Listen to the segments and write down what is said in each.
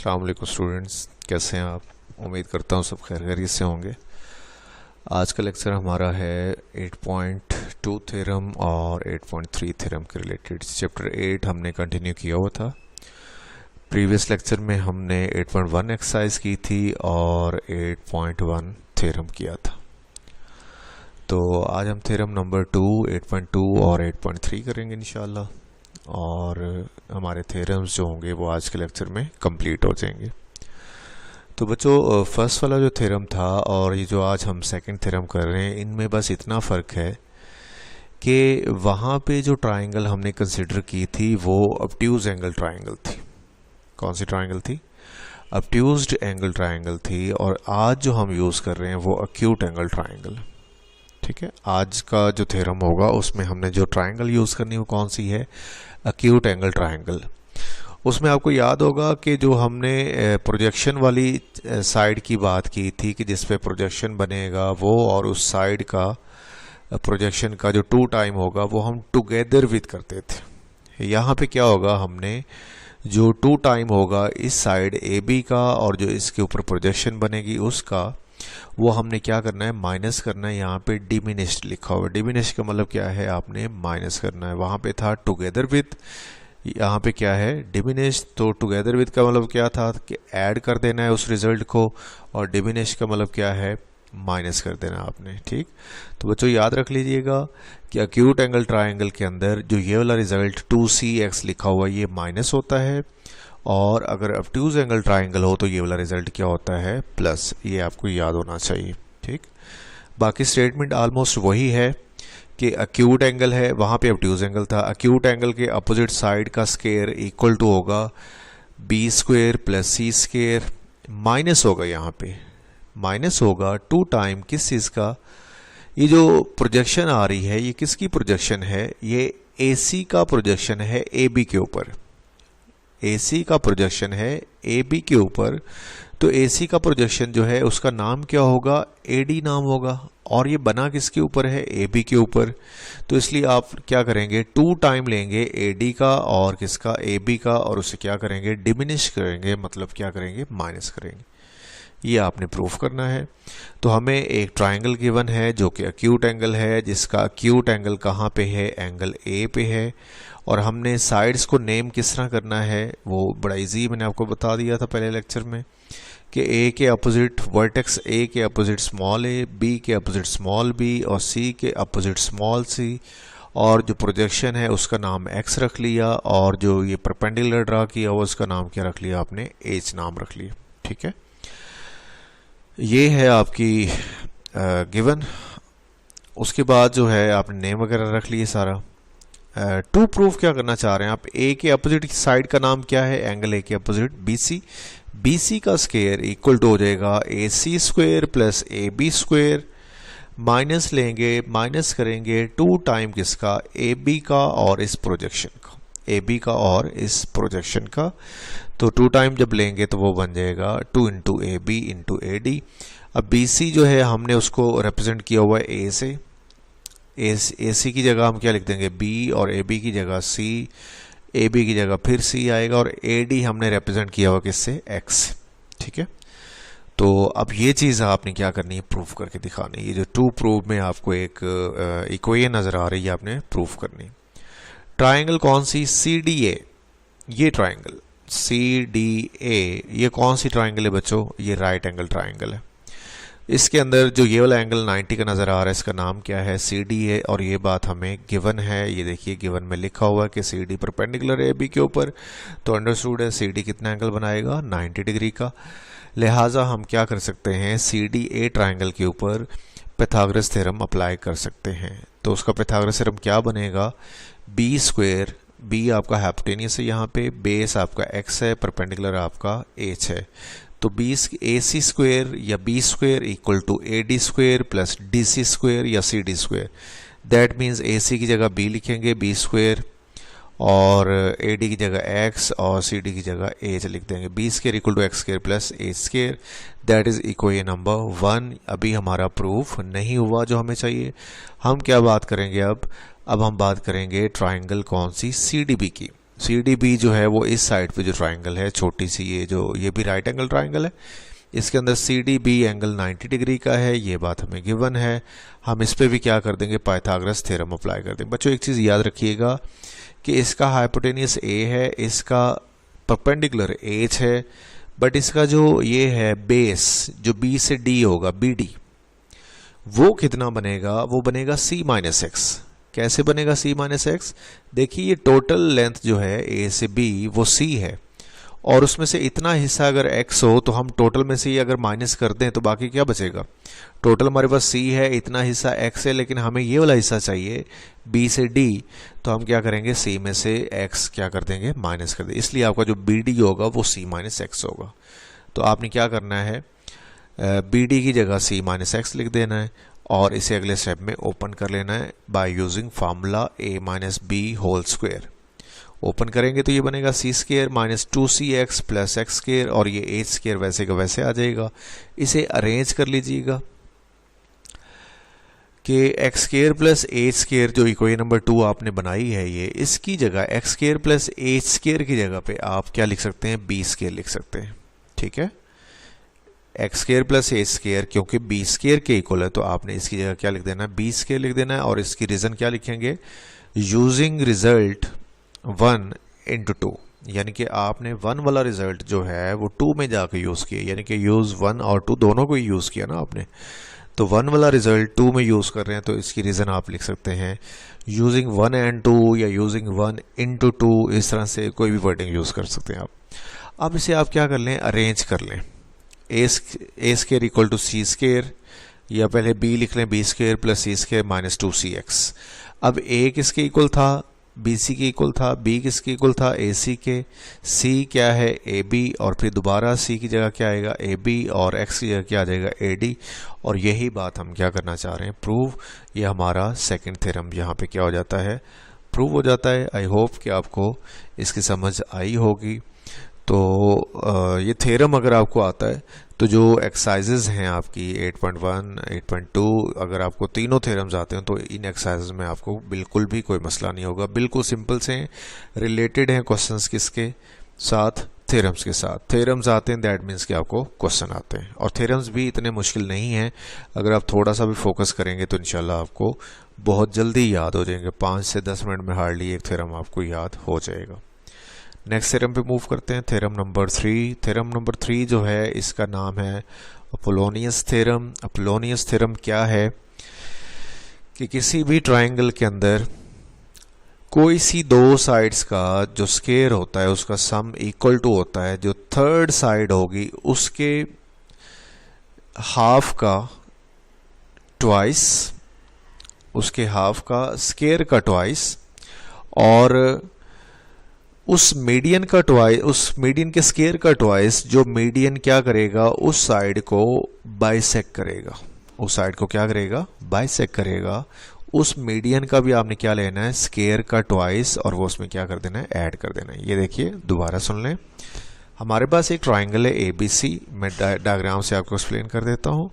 अस्सलाम वालेकुम स्टूडेंट्स, कैसे हैं आप। उम्मीद करता हूँ सब खैरियत से होंगे। आज का लेक्चर हमारा है 8.2 थ्योरम और 8.3 थ्योरम के रिलेटेड। चैप्टर 8 हमने कंटिन्यू किया हुआ था। प्रीवियस लेक्चर में हमने 8.1 एक्सरसाइज की थी और 8.1 थ्योरम किया था। तो आज हम थ्योरम नंबर 2, 8.2 और 8.3 करेंगे इंशाल्लाह, और हमारे थ्योरम्स जो होंगे वो आज के लेक्चर में कंप्लीट हो जाएंगे। तो बच्चों, फर्स्ट वाला जो थ्योरम था और ये जो आज हम सेकंड थ्योरम कर रहे हैं, इनमें बस इतना फ़र्क है कि वहाँ पे जो ट्रायंगल हमने कंसिडर की थी वो ऑब्ट्यूज एंगल ट्रायंगल थी। कौन सी ट्रायंगल थी? ऑब्ट्यूज्ड एंगल ट्रायंगल थी। और आज जो हम यूज़ कर रहे हैं वो एक्यूट एंगल ट्रायंगल। ठीक है, आज का जो थ्योरम होगा उसमें हमने जो ट्रायंगल यूज़ करनी है वो कौन सी है? Acute angle triangle. उसमें आपको याद होगा कि जो हमने प्रोजेक्शन वाली साइड की बात की थी कि जिस पे प्रोजेक्शन बनेगा वो और उस साइड का प्रोजेक्शन का जो टू टाइम होगा वो हम टुगेदर विद करते थे। यहाँ पे क्या होगा, हमने जो टू टाइम होगा इस साइड ए बी का और जो इसके ऊपर प्रोजेक्शन बनेगी उसका, वो हमने क्या करना है? माइनस करना है। यहाँ पे डिमिनिश्ड लिखा हुआ है। डिमिनिश्ड का मतलब क्या है? आपने माइनस करना है। वहाँ पे था टुगेदर विद, यहाँ पे क्या है? डिमिनिश्ड। तो टुगेदर विद का मतलब क्या था कि ऐड कर देना है उस रिजल्ट को, और डिमिनिश्ड का मतलब क्या है? माइनस कर देना आपने। ठीक, तो बच्चों याद रख लीजिएगा कि एक्यूट एंगल ट्रायंगल के अंदर जो ये वाला रिजल्ट 2cx लिखा हुआ है ये माइनस होता है, और अगर ऑब्ट्यूज एंगल ट्रायंगल हो तो ये वाला रिजल्ट क्या होता है? प्लस। ये आपको याद होना चाहिए। ठीक, बाकी स्टेटमेंट ऑलमोस्ट वही है कि एक्यूट एंगल है, वहाँ पे ऑब्ट्यूज एंगल था। एक्यूट एंगल के अपोजिट साइड का स्क्वायर इक्वल टू होगा बी स्क्वायर प्लस सी स्क्वायर, माइनस होगा, यहाँ पे माइनस होगा टू टाइम किस चीज़ का? ये जो प्रोजेक्शन आ रही है ये किसकी प्रोजेक्शन है? ये AC का प्रोजेक्शन है AB के ऊपर। AC का प्रोजेक्शन है AB के ऊपर। तो AC का प्रोजेक्शन जो है उसका नाम क्या होगा? AD नाम होगा। और ये बना किसके ऊपर है? AB के ऊपर। तो इसलिए आप क्या करेंगे? टू टाइम लेंगे AD का और किसका? AB का, और उसे क्या करेंगे? डिमिनिश करेंगे, मतलब क्या करेंगे? माइनस करेंगे। ये आपने प्रूफ करना है। तो हमें एक ट्रायंगल गिवन है जो कि एक्यूट एंगल है, जिसका एक्यूट एंगल कहाँ पे है? एंगल A पे है। और हमने साइड्स को नेम किस तरह करना है वो बड़ा इजी मैंने आपको बता दिया था पहले लेक्चर में कि A के अपोजिट वर्टेक्स A के अपोजिट स्मॉल a, B के अपोजिट स्मॉल b और C के अपोजिट स्मॉल c, और जो प्रोजेक्शन है उसका नाम x रख लिया, और जो ये परपेंडिकुलर ड्रा किया हुआ उसका नाम क्या रख लिया आपने? h नाम रख लिया। ठीक है, ये है आपकी गिवन। उसके बाद जो है आपने नेम वगैरह रख लिए सारा। टू प्रूफ क्या करना चाह रहे हैं आप? ए के अपोजिट साइड का नाम क्या है? एंगल ए के अपोजिट BC। BC का स्क्वायर इक्वल टू हो जाएगा AC square plus AB square, minus लेंगे, माइनस करेंगे टू टाइम किसका? AB का और इस प्रोजेक्शन का, AB का और इस प्रोजेक्शन का। तो टू टाइम जब लेंगे तो वो बन जाएगा 2 इंटू AB इंटू AD। अब BC जो है हमने उसको रिप्रेजेंट किया हुआ है A से। AC की जगह हम क्या लिख देंगे? B, और AB की जगह C, AB की जगह फिर C आएगा, और AD हमने रिप्रेजेंट किया हुआ किससे? X। ठीक है, तो अब ये चीज़ आपने क्या करनी है? प्रूफ करके दिखानी है। ये जो टू प्रूफ में आपको एक इक्वेशन नज़र आ रही है, आपने प्रूफ करनी। ट्राइंगल कौन सी? CDA। ये ट्राइंगल CDA ये कौन सी ट्राइंगल है बच्चों? ये राइट एंगल ट्राइंगल है। इसके अंदर जो ये वाला एंगल 90 का नज़र आ रहा है इसका नाम क्या है? CDA। और ये बात हमें गिवन है, ये देखिए गिवन में लिखा हुआ है कि CD परपेंडिकुलर AB के ऊपर। तो अंडरस्टूड है CD कितना एंगल बनाएगा? 90 डिग्री का। लिहाजा हम क्या कर सकते हैं? CDA ट्राइंगल के ऊपर पाइथागोरस थ्योरम अप्लाई कर सकते हैं। तो उसका पाइथागोरस थ्योरम क्या बनेगा? B स्क्वायर, B आपका हाइपोटेनियस है, यहाँ पे बेस आपका x है, परपेंडिकुलर आपका h है। तो AC स्क्वायर या B square equal to AD square plus DC square या CD square. That means AC की जगह B लिखेंगे B स्क्वायर, और AD की जगह x और CD की जगह h लिख देंगे। B square equal to x square plus h square. That is equation number 1। अभी हमारा प्रूफ नहीं हुआ जो हमें चाहिए। हम क्या बात करेंगे अब हम बात करेंगे ट्राइंगल कौन सी? CDB की। सी डी बी जो है वो इस साइड पे जो ट्राइंगल है छोटी सी, ये भी राइट एंगल ट्राइंगल है, इसके अंदर C D B angle 90 degree का है, ये बात हमें गिवन है। हम इस पे भी क्या कर देंगे, पाइथागोरस थ्योरम अप्लाई कर देंगे। बच्चों एक चीज़ याद रखिएगा कि इसका हाइपोटेनियस ए है, इसका परपेंडिकुलर एच है, बट इसका जो ये है बेस जो बी से डी होगा, बी डी, वो कितना बनेगा, वो बनेगा सी माइनस एक्स। कैसे बनेगा सी माइनस एक्स? देखिए ये टोटल लेंथ जो है ए से बी वो सी है, और उसमें से इतना हिस्सा अगर x हो तो हम टोटल में से ही अगर माइनस कर दें तो बाकी क्या बचेगा? टोटल हमारे पास c है, इतना हिस्सा x है, लेकिन हमें ये वाला हिस्सा चाहिए b से d, तो हम क्या करेंगे, c में से x क्या कर देंगे, माइनस कर देंगे। इसलिए आपका जो bd होगा वो c माइनस एक्स होगा। तो आपने क्या करना है, bd की जगह c माइनस एक्स लिख देना है और इसे अगले स्टेप में ओपन कर लेना है by using formula a minus B whole square. Open करेंगे तो ये बनेगा C square minus 2cx plus x square, और ये एच स्केयर वैसे का वैसे आ जाएगा। इसे अरेंज कर लीजिएगा कि x square plus H square जो इक्वेशन नंबर 2 आपने बनाई है, ये इसकी जगह x square plus H square की जगह पे आप क्या लिख सकते हैं, बी स्केयर लिख सकते हैं। ठीक है, x square plus H square क्योंकि बी स्केयर के इक्वल है, तो आपने इसकी जगह क्या लिख देना है, बी स्केयर लिख देना है। और इसकी रीजन क्या लिखेंगे, यूजिंग रिजल्ट 1 into 2, यानी कि आपने 1 वाला रिजल्ट जो है वो 2 में जाके यूज़ किया, यानी कि यूज़ 1 और 2 दोनों को ही यूज़ किया ना आपने, तो 1 वाला रिजल्ट 2 में यूज़ कर रहे हैं, तो इसकी रीज़न आप लिख सकते हैं यूजिंग 1 and 2 या यूजिंग 1 into 2, इस तरह से कोई भी वर्डिंग यूज़ कर सकते हैं आप। अब इसे आप क्या कर लें, अरेंज कर लें, A square equal to C square, या पहले बी लिख लें, B square plus C square minus 2cx। अब ए किसके इक्वल था, बी सी के इक्वल था, बी किसके इक्वल था, ए सी के, सी क्या है, ए बी, और फिर दोबारा सी की जगह क्या आएगा, ए बी, और एक्स की जगह क्या आ जाएगा, ए डी। और यही बात हम क्या करना चाह रहे हैं, प्रूव। ये हमारा सेकंड थ्योरम यहाँ पे क्या हो जाता है, प्रूव हो जाता है। आई होप कि आपको इसकी समझ आई होगी। तो ये थ्योरम अगर आपको आता है तो जो एक्सरसाइजेज हैं आपकी 8.1, 8.2, अगर आपको तीनों थ्योरम्स आते हैं तो इन एक्सरसाइजेज में आपको बिल्कुल भी कोई मसला नहीं होगा, बिल्कुल सिंपल से हैं, रिलेटेड हैं क्वेश्चंस किसके साथ, थ्योरम्स के साथ। थ्योरम्स आते हैं दैट मीन्स कि आपको क्वेश्चन आते हैं, और थ्योरम्स भी इतने मुश्किल नहीं हैं, अगर आप थोड़ा सा भी फोकस करेंगे तो इंशाल्लाह आपको बहुत जल्दी याद हो जाएंगे, 5 से 10 मिनट में हार्डली एक थ्योरम आपको याद हो जाएगा। नेक्स्ट थ्योरम पे मूव करते हैं, थ्योरम नंबर 3। थ्योरम नंबर 3 जो है इसका नाम है अपोलोनियस थ्योरम। अपोलोनियस थ्योरम क्या है कि किसी भी ट्राइंगल के अंदर कोई सी दो साइड्स का जो स्केयर होता है उसका सम इक्वल टू होता है, जो थर्ड साइड होगी उसके हाफ का ट्वाइस, उसके हाफ का स्केयर का ट्वाइस, और उस मीडियन का ट्वाइस, उस मीडियन के स्केयर का ट्वाइस, जो मीडियन क्या करेगा, उस साइड को बाइसेक्ट करेगा, उस साइड को क्या करेगा, बाइसेक्ट करेगा। उस मीडियन का भी आपने क्या लेना है, स्केयर का ट्वाइस, और वो उसमें क्या कर देना है, ऐड कर देना है। ये देखिए दोबारा सुन लें, हमारे पास एक ट्राइंगल है ए बी सी, मैं डायग्राम से आपको एक्सप्लेन कर देता हूँ।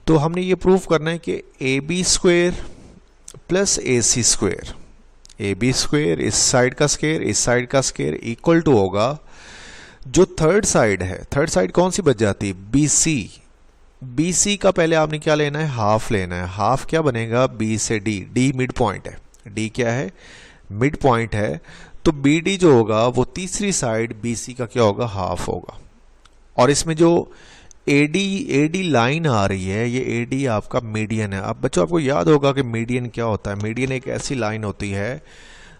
तो हमने ये प्रूव करना है कि A B square plus A C square, A B square इस साइड का स्केयर, इस साइड का स्केयर इक्वल टू होगा जो थर्ड साइड है। थर्ड साइड कौन सी बच जाती है, बी सी। बी सी का पहले आपने क्या लेना है, हाफ लेना है। हाफ क्या बनेगा, बी से डी, डी मिड पॉइंट है, डी क्या है, मिड पॉइंट है, तो बी डी जो होगा वो तीसरी साइड बी सी का क्या होगा, हाफ होगा। और इसमें जो एडी लाइन आ रही है, ये एडी आपका मीडियन है। अब बच्चों आपको याद होगा कि मीडियन क्या होता है, मीडियन एक ऐसी लाइन होती है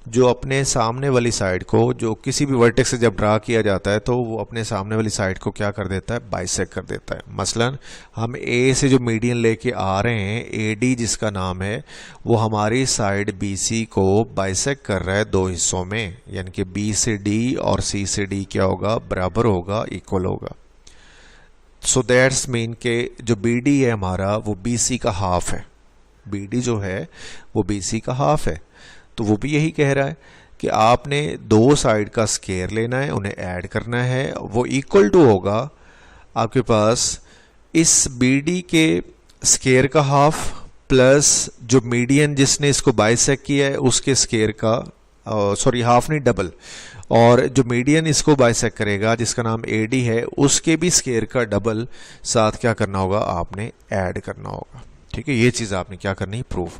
जो अपने सामने वाली साइड को, जो किसी भी वर्टेक्स से जब ड्रा किया जाता है तो वो अपने सामने वाली साइड को क्या कर देता है, बाइसेक्ट कर देता है। मसलन हम ए से जो मीडियन लेके आ रहे हैं, एडी जिसका नाम है, वो हमारी साइड बीसी को बाइसेक्ट कर रहा है दो हिस्सों में, यानी कि बी से डी और सी से डी क्या होगा, बराबर होगा, इक्वल होगा। सो दैट्स मीन के जो बी डी है हमारा वो बी सी का हाफ है, बी डी जो है वो बी सी का हाफ है। तो वो भी यही कह रहा है कि आपने दो साइड का स्केयर लेना है, उन्हें ऐड करना है, वो इक्वल टू होगा आपके पास इस बी डी के स्केयर का हाफ प्लस जो मीडियन जिसने इसको बाइसेक्ट किया है उसके स्केयर का सॉरी हाफ नहीं डबल, और जो मीडियन इसको बाइसेक्ट करेगा जिसका नाम AD है, उसके भी स्केयर का डबल साथ क्या करना होगा, आपने ऐड करना होगा। ठीक है, ये चीज़ आपने क्या करनी है, प्रूफ।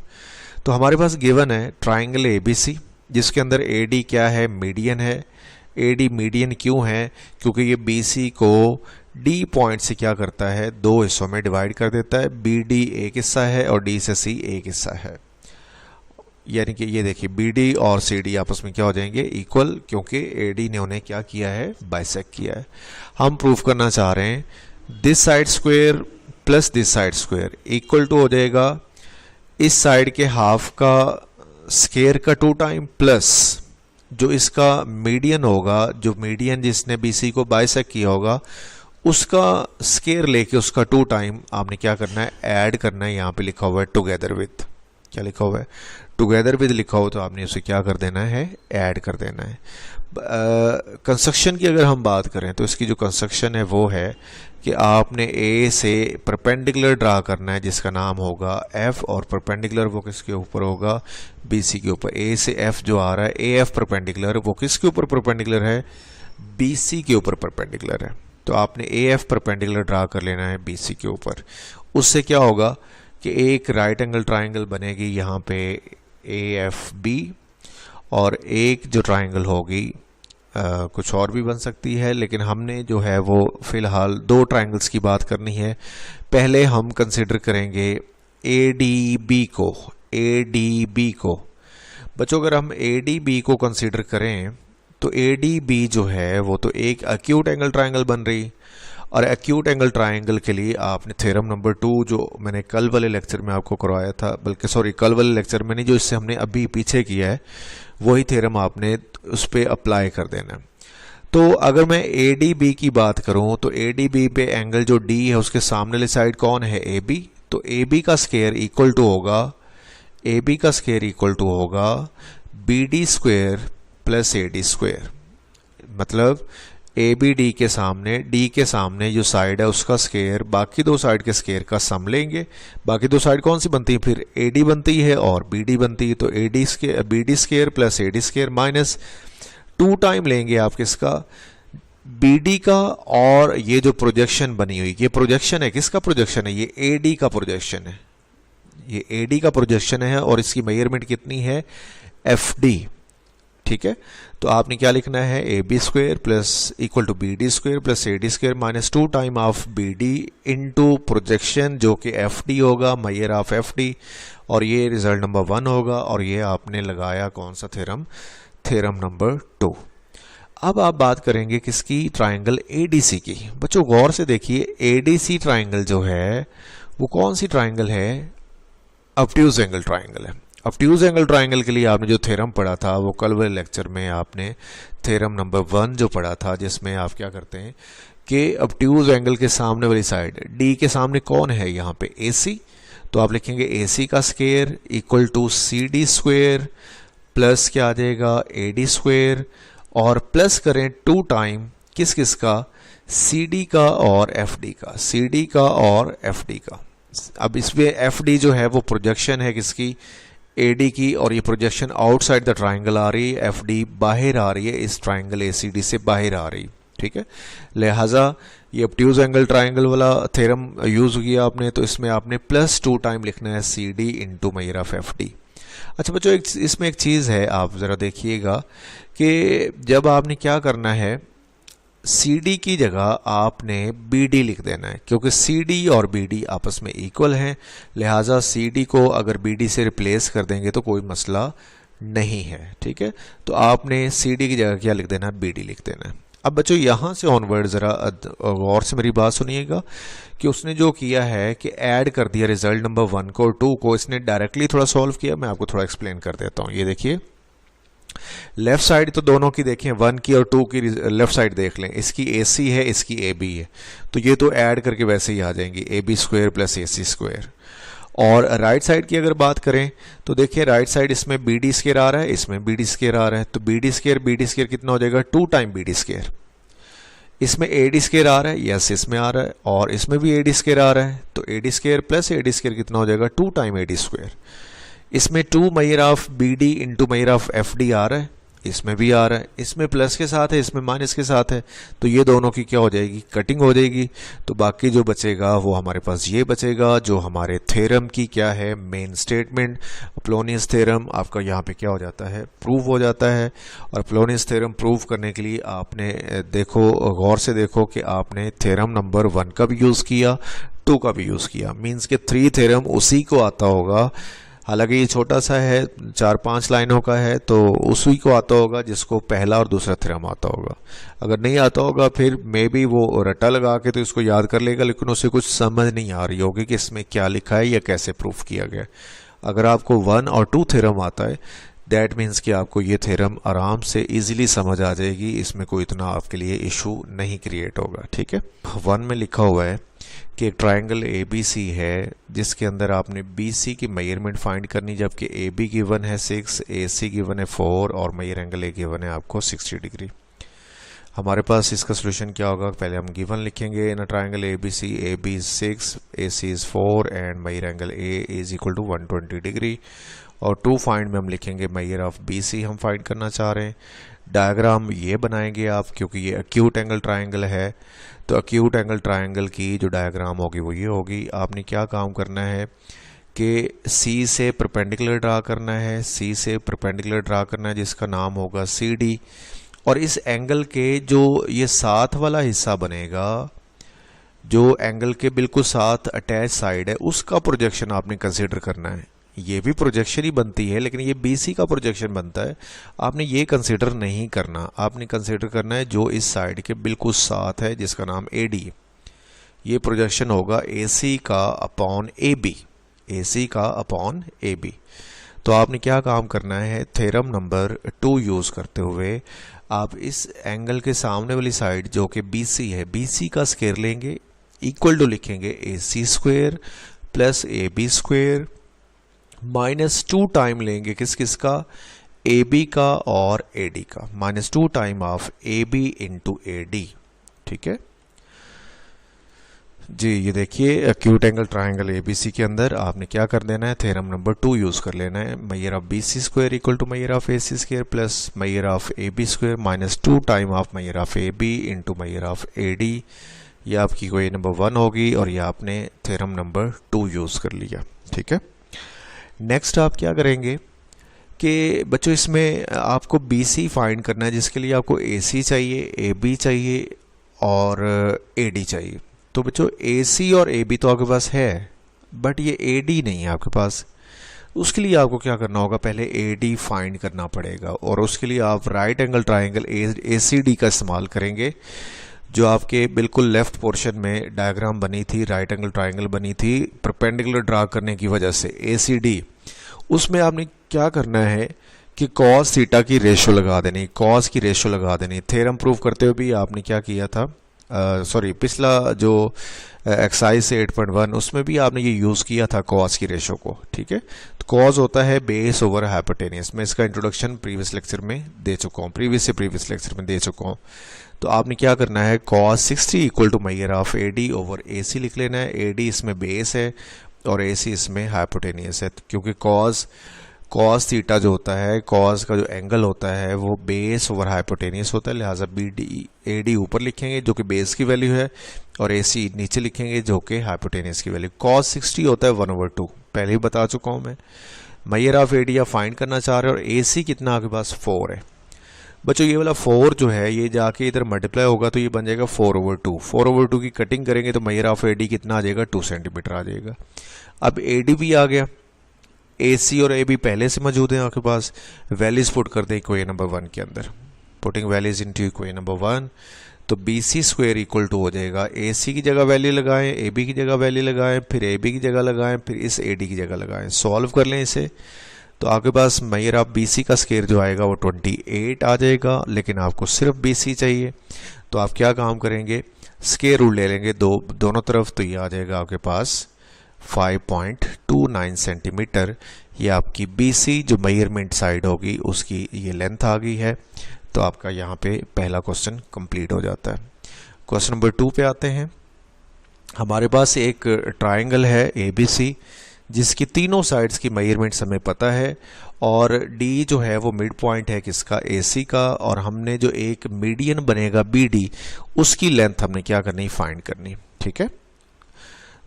तो हमारे पास गिवन है ट्राइंगल ABC जिसके अंदर AD क्या है, मीडियन है। AD मीडियन क्यों है, क्योंकि ये BC को D पॉइंट से क्या करता है, दो हिस्सों में डिवाइड कर देता है। BD एक हिस्सा है और D से C एक हिस्सा है, यानी कि ये देखिए BD और CD आपस में क्या हो जाएंगे, इक्वल, क्योंकि AD ने उन्हें क्या किया है, बाइसेक्ट किया है। हम प्रूफ करना चाह रहे हैं this side square plus this side square equal to हो जाएगा इस साइड के हाफ का स्केयर का 2 टाइम प्लस जो इसका मीडियन होगा, जो मीडियन जिसने BC को बाइसेक्ट किया होगा उसका स्केयर लेके उसका 2 टाइम आपने क्या करना है, ऐड करना है। यहाँ पे लिखा हुआ है टुगेदर विद, क्या लिखा हुआ है, टुगेदर विद लिखा हो, तो आपने उसे क्या कर देना है, ऐड कर देना है। कंस्ट्रक्शन की अगर हम बात करें तो इसकी जो कंस्ट्रक्शन है वो है कि आपने A से परपेंडिकुलर ड्रा करना है जिसका नाम होगा F, और परपेंडिकुलर वो किसके ऊपर होगा, BC के ऊपर। A से F जो आ रहा है AF परपेंडिकुलर, वो किसके ऊपर परपेंडिकुलर है, BC के ऊपर परपेंडिकुलर है। तो आपने AF परपेंडिकुलर ड्रा कर लेना है BC के ऊपर। उससे क्या होगा कि एक राइट एंगल ट्राइंगल बनेगी यहाँ पे AFB, और एक जो ट्राइंगल होगी कुछ और भी बन सकती है, लेकिन हमने जो है वो फिलहाल 2 ट्राइंगल्स की बात करनी है। पहले हम कंसिडर करेंगे ADB को। ADB को बच्चों अगर हम ADB को कंसिडर करें तो ADB जो है वो तो एक एक्यूट एंगल ट्राइंगल बन रही, और एक्यूट एंगल ट्राइंगल के लिए आपने थ्योरम नंबर 2 जो मैंने कल वाले लेक्चर में आपको करवाया था, बल्कि सॉरी कल वाले लेक्चर में नहीं, जो इससे हमने अभी पीछे किया है, वही थ्योरम आपने उस पर अप्लाई कर देना। तो अगर मैं ADB की बात करूं तो ADB पे एंगल जो D है उसके सामने वाली साइड कौन है, AB। तो AB का स्क्वायर इक्वल टू होगा, AB का स्क्वायर इक्वल टू होगा BD square plus AD square. मतलब ABD के सामने, D के सामने जो साइड है उसका स्क्वायर बाकी 2 साइड के स्क्वायर का सम लेंगे। बाकी 2 साइड कौन सी बनती है, फिर AD बनती है और BD बनती है। तो BD square plus AD square minus 2 time लेंगे आप किसका, BD का, और ये जो प्रोजेक्शन बनी हुई, ये प्रोजेक्शन है, किसका प्रोजेक्शन है, ये AD का प्रोजेक्शन है, ये AD का प्रोजेक्शन है, और इसकी मेजरमेंट कितनी है, FD। ठीक है, तो आपने क्या लिखना है, AB square plus equal to BD square plus AD square minus 2 time of BD into projection जो कि FD होगा, मेजर ऑफ FD, और ये रिजल्ट नंबर 1 होगा। और ये आपने लगाया कौन सा थ्योरम, थ्योरम नंबर 2। अब आप बात करेंगे किसकी, ट्राइंगल ADC की। बच्चों गौर से देखिए, ADC ट्राइंगल जो है वो कौन सी ट्राइंगल है, ऑब्ट्यूज एंगल ट्राइंगल है। ऑब्ट्यूज एंगल ट्राइंगल के लिए आपने जो थ्योरम पढ़ा था वो कल वाले लेक्चर में आपने थ्योरम नंबर 1 जो पढ़ा था, जिसमें आप क्या करते हैं कि ऑब्ट्यूज एंगल के सामने वाली साइड D के सामने कौन है, यहाँ पे AC। तो आप लिखेंगे AC का square equal to CD square plus क्या आ जाएगा, AD स्क्वायर, और प्लस करें 2 टाइम किस किस का, CD का और FD का, CD का और FD का। अब इसमें FD जो है वो प्रोजेक्शन है किसकी, AD की, और ये प्रोजेक्शन आउटसाइड द ट्राइंगल आ रही है, FD बाहर आ रही है, इस ट्राइंगल ACD से बाहर आ रही। ठीक है, लिहाजा ये ऑब्ट्यूज एंगल ट्राइंगल वाला थ्योरम यूज किया आपने, तो इसमें आपने प्लस 2 टाइम लिखना है CD into measure of FD। अच्छा बच्चों इसमें एक चीज़ है, आप ज़रा देखिएगा कि जब आपने क्या करना है, CD की जगह आपने BD लिख देना है, क्योंकि CD और BD आपस में इक्वल हैं, लिहाजा CD को अगर BD से रिप्लेस कर देंगे तो कोई मसला नहीं है। ठीक है, तो आपने CD की जगह क्या लिख देना है, BD लिख देना है। अब बच्चों यहाँ से ऑनवर्ड ज़रा गौर से मेरी बात सुनिएगा कि उसने जो किया है कि ऐड कर दिया रिजल्ट नंबर 1 को और 2 को, इसने डायरेक्टली थोड़ा सॉल्व किया। मैं आपको थोड़ा एक्सप्लेन कर देता हूँ। ये देखिए लेफ्ट साइड तो दोनों की देखें, 1 की और 2 की लेफ्ट साइड देख लें, इसकी AC है, इसकी AB है, तो ये तो ऐड करके वैसे ही आ जाएंगी, AB square plus AC square. और राइट साइड की अगर बात करें तो देखिए राइट साइड इसमें BD स्क्वायर आ रहा है, इसमें BD स्क्वायर आ रहा है, तो BD स्क्वायर कितना हो जाएगा, 2 टाइम BD स्क्वायर। इसमें AD स्क्वायर आ रहा है, यस इसमें आ रहा है, और इसमें भी AD स्क्वायर आ रहा है, तो AD square plus AD square कितना हो जाएगा, 2 टाइम AD स्क्वायर। इसमें 2 measure of B D into measure of F D आ रहा है, इसमें भी आ रहा है, इसमें प्लस के साथ है, इसमें माइनस के साथ है, तो ये दोनों की क्या हो जाएगी, कटिंग हो जाएगी। तो बाकी जो बचेगा वो हमारे पास ये बचेगा जो हमारे थ्योरम की क्या है, मेन स्टेटमेंट। अपोलोनियस थ्योरम आपका यहाँ पे क्या हो जाता है, प्रूव हो जाता है। और अपोलोनियस थ्योरम प्रूव करने के लिए आपने देखो, गौर से देखो कि आपने थ्योरम नंबर 1 का भी यूज़ किया, 2 का भी यूज़ किया, मीन्स के 3 थ्योरम उसी को आता होगा। हालांकि ये छोटा सा है, 4-5 लाइनों का है, तो उसी को आता होगा जिसको पहला और दूसरा थ्योरम आता होगा। अगर नहीं आता होगा फिर मे बी वो रट्टा लगा के तो इसको याद कर लेगा, लेकिन उसे कुछ समझ नहीं आ रही होगी कि इसमें क्या लिखा है या कैसे प्रूफ किया गया। अगर आपको 1 और 2 थ्योरम आता है, दैट मीन्स कि आपको ये थ्योरम आराम से इजीली समझ आ जाएगी, इसमें कोई इतना आपके लिए इशू नहीं क्रिएट होगा। ठीक है, 1 में लिखा हुआ है कि एक ट्रायंगल ए बी सी है जिसके अंदर आपने बी सी की मेजरमेंट फाइंड करनी, जबकि ए बी गिवन है 6, ए सी गिवन है 4 और मेजर एंगल ए गिवन है आपको 60 डिग्री। हमारे पास इसका सोल्यूशन क्या होगा, पहले हम गिवन लिखेंगे in a triangle A B C, A B is 6, A C is 4 and measure angle A is equal to 120 degree. और टू फाइंड में हम लिखेंगे मेजर ऑफ बी सी हम फाइंड करना चाह रहे हैं। डायग्राम ये बनाएंगे आप, क्योंकि ये एक्यूट एंगल ट्रायंगल है, तो एक्यूट एंगल ट्रायंगल की जो डायग्राम होगी वो ये होगी। आपने क्या काम करना है कि सी से परपेंडिकुलर ड्रा करना है, सी से परपेंडिकुलर ड्रा करना है जिसका नाम होगा सी डी। और इस एंगल के जो ये साथ वाला हिस्सा बनेगा, जो एंगल के बिल्कुल साथ अटैच साइड है, उसका प्रोजेक्शन आपने कंसिडर करना है। ये भी प्रोजेक्शन ही बनती है, लेकिन ये BC का प्रोजेक्शन बनता है। आपने ये कंसिडर नहीं करना, आपने कंसिडर करना है जो इस साइड के बिल्कुल साथ है जिसका नाम AD। ये प्रोजेक्शन होगा AC का अपॉन AB, AC का अपॉन AB। तो आपने क्या काम करना है, थ्योरम नंबर 2 यूज़ करते हुए आप इस एंगल के सामने वाली साइड जो कि BC है, BC का स्क्वायर लेंगे, इक्वल टू लिखेंगे AC square plus AB square -2 time लेंगे किस किस का, AB का और AD का, -2 time of AB into AD। ठीक है जी, ये देखिए एक्यूट एंगल ट्रायंगल ABC के अंदर आपने क्या कर देना है, थ्योरम नंबर 2 यूज़ कर लेना है। Measure of BC square equal to measure of AC square plus measure of AB square -2 time of measure of AB into measure of AD। ये आपकी कोई नंबर 1 होगी और ये आपने थ्योरम नंबर 2 यूज़ कर लिया। ठीक है, नेक्स्ट आप क्या करेंगे कि बच्चों इसमें आपको BC फाइंड करना है, जिसके लिए आपको AC चाहिए, AB चाहिए और AD चाहिए। तो बच्चों AC और AB तो आपके पास है, बट ये AD नहीं है आपके पास। उसके लिए आपको क्या करना होगा, पहले AD फाइंड करना पड़ेगा, और उसके लिए आप राइट एंगल ट्रायंगल ACD का इस्तेमाल करेंगे। जो आपके बिल्कुल लेफ्ट पोर्शन में डायग्राम बनी थी, राइट एंगल ट्रायंगल बनी थी परपेंडिकुलर ड्रा करने की वजह से ACD, उसमें आपने क्या करना है कि कॉस थीटा की रेशो लगा देनी, कॉस की रेशो लगा देनी। थ्योरम प्रूव करते हुए भी आपने क्या किया था, पिछला जो एक्सरसाइज से 8.1 उसमें भी आपने ये यूज़ किया था कॉस की रेशो को। ठीक है, तो कॉस होता है बेस ओवर हाइपोटेनियस। मैं इसका इंट्रोडक्शन प्रीवियस लेक्चर में दे चुका हूँ, प्रीवियस लेक्चर में दे चुका हूँ। तो आपने क्या करना है, cos 60 equal to measure of AD over AC लिख लेना है। AD इसमें बेस है और AC इसमें हाइपोटेनियस है, क्योंकि cos थीटा जो होता है, cos का जो एंगल होता है वो बेस ओवर हाइपोटेनियस होता है, लिहाजा AD ऊपर लिखेंगे जो कि बेस की वैल्यू है और AC नीचे लिखेंगे जो कि हाइपोटेनियस की वैल्यू। cos 60 होता है 1/2, पहले ही बता चुका हूँ मैं। मेजर ऑफ AD आप फाइंड करना चाह रहे हो और AC कितना आपके पास 4 है। बच्चों ये वाला 4 जो है ये जाके इधर मल्टीप्लाई होगा तो ये बन जाएगा 4/2। 4/2 की कटिंग करेंगे तो मेजर ऑफ AD कितना आ जाएगा, 2 सेंटीमीटर आ जाएगा। अब AD भी आ गया, AC और AB पहले से मौजूद है आपके पास। वैल्यूज पुट कर दें इक्वेशन नंबर 1 के अंदर, putting values into equation number 1, तो BC स्क्वायर इक्वल टू हो जाएगा, AC की जगह वैल्यू लगाएं, AB की जगह वैल्यू लगाएं, फिर AB की जगह लगाएं, फिर इस AD की जगह लगाएं, सॉल्व कर लें इसे। तो आपके पास मेजर ऑफ BC का स्क्वायर जो आएगा वो 28 आ जाएगा, लेकिन आपको सिर्फ BC चाहिए। तो आप क्या काम करेंगे, स्क्वायर रूट ले लेंगे दोनों तरफ, तो ये आ जाएगा आपके पास 5.29 सेंटीमीटर। ये आपकी BC जो मेजरमेंट साइड होगी उसकी ये लेंथ आ गई है। तो आपका यहाँ पे पहला क्वेश्चन कंप्लीट हो जाता है। क्वेश्चन नंबर 2 पे आते हैं। हमारे पास एक ट्रायंगल है ABC जिसकी तीनों साइड्स की मेजरमेंट्स हमें पता है, और डी जो है वो मिड पॉइंट है किसका, एसी का, और हमने जो एक मीडियन बनेगा बीडी उसकी लेंथ हमने क्या करनी, फाइंड करनी। ठीक है,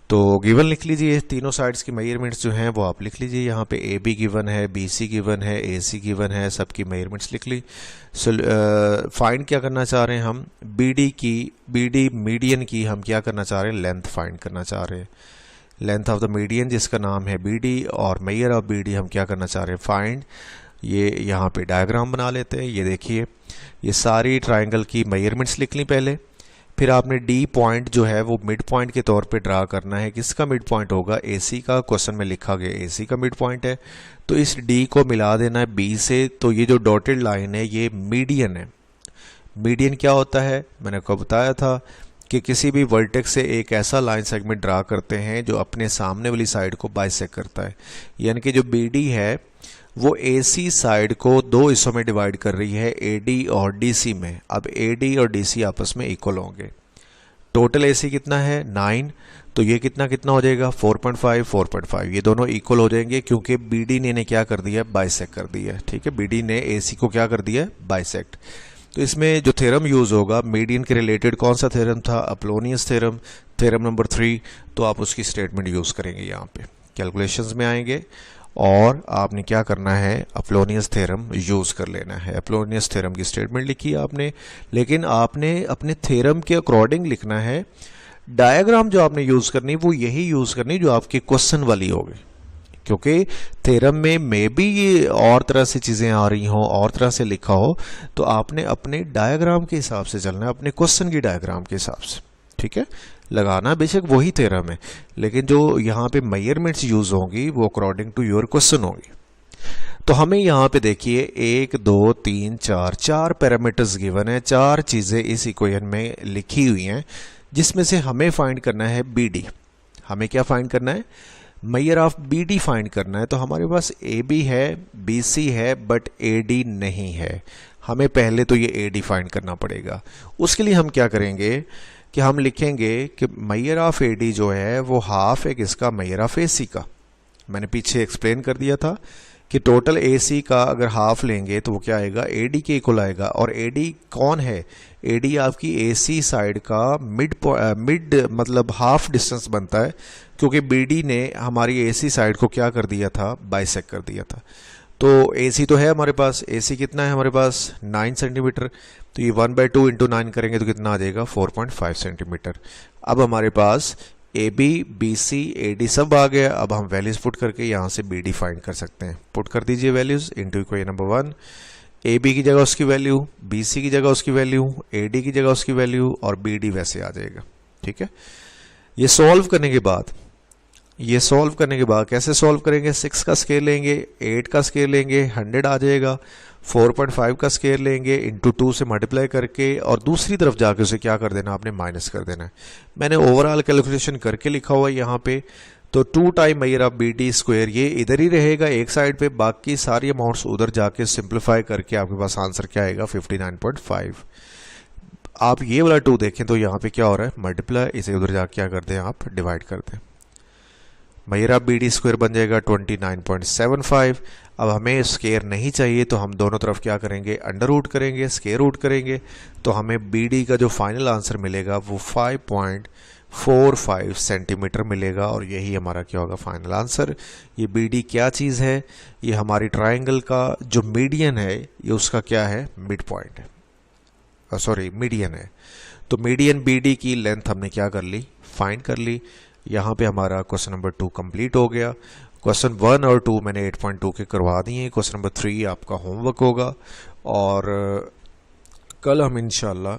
तो गिवन लिख लीजिए, तीनों साइड्स की मेजरमेंट्स जो हैं वो आप लिख लीजिए। यहाँ पे ए बी गिवन है, बी सी गिवन है, ए सी गिवन है, सबकी मेजरमेंट्स लिख ली। फाइंड क्या करना चाह रहे हैं हम, बीडी मीडियन की हम क्या करना चाह रहे हैं, लेंथ फाइंड करना चाह रहे हैं, लेंथ ऑफ द मीडियन जिसका नाम है बीडी, और मेजर ऑफ बीडी हम क्या करना चाह रहे हैं, फाइंड। ये यहाँ पे डायग्राम बना लेते हैं। ये देखिए, ये सारी ट्राइंगल की मेजरमेंट्स लिख ली पहले, फिर आपने डी पॉइंट जो है वो मिड पॉइंट के तौर पे ड्रा करना है। किसका मिड पॉइंट होगा, एसी का, क्वेश्चन में लिखा गया एसी का मिड पॉइंट है, तो इस डी को मिला देना है बी से। तो ये जो डॉटेड लाइन है ये मीडियन है। मीडियन क्या होता है, मैंने आपको बताया था कि किसी भी वर्टेक्स से एक ऐसा लाइन सेगमेंट ड्रा करते हैं जो अपने सामने वाली साइड को बाइसेक्ट करता है, यानी कि जो बीडी है वो एसी साइड को दो हिस्सों में डिवाइड कर रही है, एडी और डीसी में। अब एडी और डीसी आपस में इक्वल होंगे। टोटल एसी कितना है, 9, तो ये कितना कितना हो जाएगा, 4.5 4.5, ये दोनों इक्वल हो जाएंगे क्योंकि बीडी ने क्या कर दिया, बाइसेक्ट कर दिया। ठीक है, बीडी ने एसी को क्या कर दिया, बाइसेक्ट। तो इसमें जो थ्योरम यूज़ होगा मीडियन के रिलेटेड, कौन सा थ्योरम था, अपोलोनियस थ्योरम, थ्योरम नंबर 3। तो आप उसकी स्टेटमेंट यूज़ करेंगे, यहाँ पे कैलकुलेशंस में आएंगे और आपने क्या करना है, अपोलोनियस थ्योरम यूज़ कर लेना है। अपोलोनियस थ्योरम की स्टेटमेंट लिखी आपने, लेकिन आपने अपने थ्योरम के अकॉर्डिंग लिखना है। डायग्राम जो आपने यूज़ करनी वो यही यूज़ करनी जो आपकी क्वेश्चन वाली होगी, क्योंकि थ्योरम में मे बी ये और तरह से चीज़ें आ रही हों, और तरह से लिखा हो, तो आपने अपने डायग्राम के हिसाब से चलना है, अपने क्वेश्चन की डायग्राम के हिसाब से। ठीक है, लगाना बेशक वही थ्योरम है, लेकिन जो यहाँ पे मेजरमेंट्स यूज़ होंगी वो अकॉर्डिंग टू योर क्वेश्चन होंगी। तो हमें यहाँ पे देखिए 1 2 3 4 पैरामीटर्स गिवन है, 4 चीज़ें इस इक्वेशन में लिखी हुई हैं, जिसमें से हमें फाइंड करना है बीडी। हमें क्या फाइंड करना है, मेजर ऑफ बीडी फाइंड करना है। तो हमारे पास ए बी है, बी सी है, बट ए डी नहीं है। हमें पहले तो ये ए डी फाइंड करना पड़ेगा। उसके लिए हम क्या करेंगे कि हम लिखेंगे कि मेजर ऑफ ए डी जो है वो हाफ है किसका, मेजर ऑफ ए सी का। मैंने पीछे एक्सप्लेन कर दिया था कि टोटल ए सी का अगर हाफ लेंगे तो वो क्या आएगा, ए डी के इक्वल आएगा। और ए डी कौन है, ए डी आपकी ए सी साइड का मिड मतलब हाफ डिस्टेंस बनता है, क्योंकि बी डी ने हमारी ए सी साइड को क्या कर दिया था, बाइसेक्ट कर दिया था। तो ए सी तो है हमारे पास, ए सी कितना है हमारे पास, 9 सेंटीमीटर। तो ये 1/2 इंटू 9 करेंगे तो कितना आ जाएगा, 4.5 सेंटीमीटर। अब हमारे पास A B, B C, A D सब आ गया। अब हम वैल्यूज़ पुट करके यहाँ से बी डी फाइंड कर सकते हैं। पुट कर दीजिए values into equation number 1। A B की जगह उसकी वैल्यू, बी सी की जगह उसकी वैल्यू, ए डी की जगह उसकी वैल्यू, और बी डी वैसे आ जाएगा। ठीक है, ये सॉल्व करने के बाद कैसे सॉल्व करेंगे, 6 का स्केल लेंगे, 8 का स्केल लेंगे, 100 आ जाएगा। 4.5 का स्केल लेंगे, इंटू 2 से मल्टीप्लाई करके, और दूसरी तरफ जाके उसे क्या कर देना, आपने माइनस कर देना है। मैंने ओवरऑल कैलकुलेशन करके लिखा हुआ है यहाँ पे। तो 2 time measure of B D square, ये इधर ही रहेगा एक साइड पे, बाकी सारी अमाउंट्स उधर जाके सिंप्लीफाई करके आपके पास आंसर क्या आएगा, 59.5। आप ये वाला 2 देखें तो यहाँ पे क्या हो रहा है, मल्टीप्लाई, इसे उधर जाके क्या करते हैं आप, डिवाइड करते हैं। Measure of B D square बन जाएगा 29.75। अब हमें स्क्वायर नहीं चाहिए तो हम दोनों तरफ क्या करेंगे, अंडर रूट करेंगे, स्क्वायर रूट करेंगे। तो हमें बी डी का जो फाइनल आंसर मिलेगा वो 5.45 सेंटीमीटर मिलेगा, और यही हमारा क्या होगा, फाइनल आंसर। ये बी डी क्या चीज़ है, ये हमारी ट्राइंगल का जो मीडियन है, ये उसका क्या है, मिड पॉइंट है, सॉरी मीडियन है। तो मीडियन बी डी की लेंथ हमने क्या कर ली, फाइंड कर ली। यहाँ पे हमारा क्वेश्चन नंबर 2 कंप्लीट हो गया। क्वेश्चन 1 और 2 मैंने 8.2 के करवा दिए। क्वेश्चन नंबर 3 आपका होमवर्क होगा, और कल हम इंशाल्लाह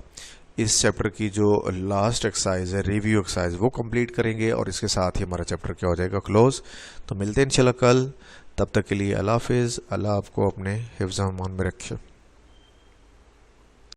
इस चैप्टर की जो लास्ट एक्सरसाइज है, रिव्यू एक्सरसाइज, वो कंप्लीट करेंगे, और इसके साथ ही हमारा चैप्टर क्या हो जाएगा, क्लोज। तो मिलते हैं इंशाल्लाह कल। तब तक के लिए अल्लाह हाफिज़। अल्लाह आपको अपने हिफ्ज़-ए-अमान में रखे।